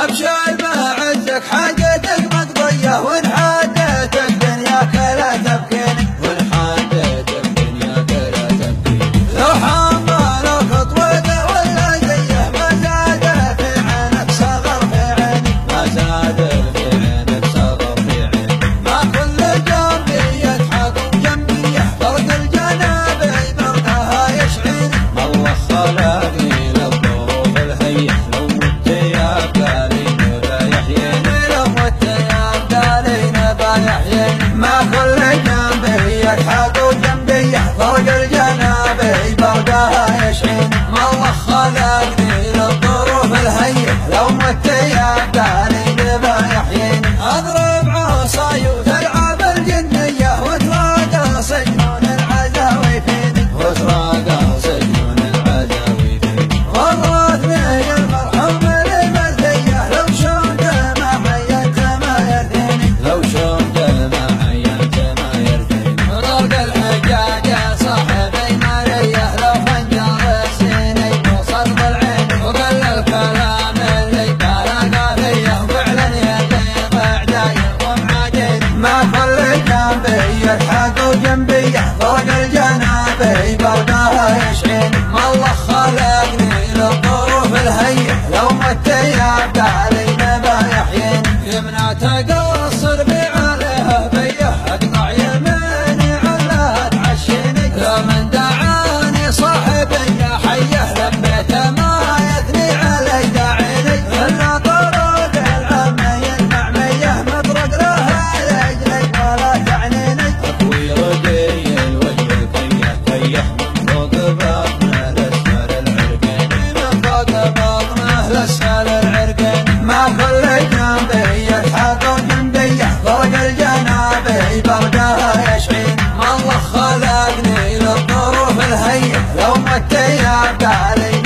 أبشر بعزك حاجتك مقضية، وإن حادت الدنيا كلا تبكيني، وإن حادت الدنيا كلا تبكيني. لو حمل خطوته ولا زيه ما زاد في عينك صغر في عيني، ما زاد في عينك صغر في عيني. ما كل جنبي يضحك جنبي فرق الجنابي برقها يشعيني. الله خلقني للظروف الهيئة، لو مت يا قالين بيحييني، لو مت يا قالين بيحييني. ما كل جنبي يضحك جنبي فرق الجنابي برقها يشعيني. الله خلقني للظروف الهيئة، لو مت يا قالين بيحييني. اضرب عصاي وتلعب الجنية، وتراقى سجنون العزاوي فيني، وتراقى سجنون العزاوي فيني. ورثني المرحوم المرثية، لو شون ما حيت ما يرثيني، لو شون ما حيت ما يرثيني. طرق الحجاج يا صاحبي مريه، لو خنجر السنين وصد العين، وقل الكلام اللي قال فيه، وفعلا يطيب اعداي ومعادين. ما كل جنبي يضحك جنبي فرق الجنابي برقها يشعيني. الله خلقني للظروف الهيئة، لو مت يا قالين بيحييني. يمنى تقصر بي عليها بيه، اقطع يميني عليها تعشيني. لمن دعاني صاحبي يا حيه، لبيت ما يثني علي داعيني. الا طرق العمي المعميه، مطرق لها لاجلي ولا تعنيني. اكوي رجي الوجه كيه كيه، من فوق بطنه لاسفل العرقين، من فوق بطنه لاسفل العرقين. ما كل جنبي يضحك جنبي فرق الجنابي برقها يشعيني. الله خلقني للظروف الهيئة، لو مت يا قالين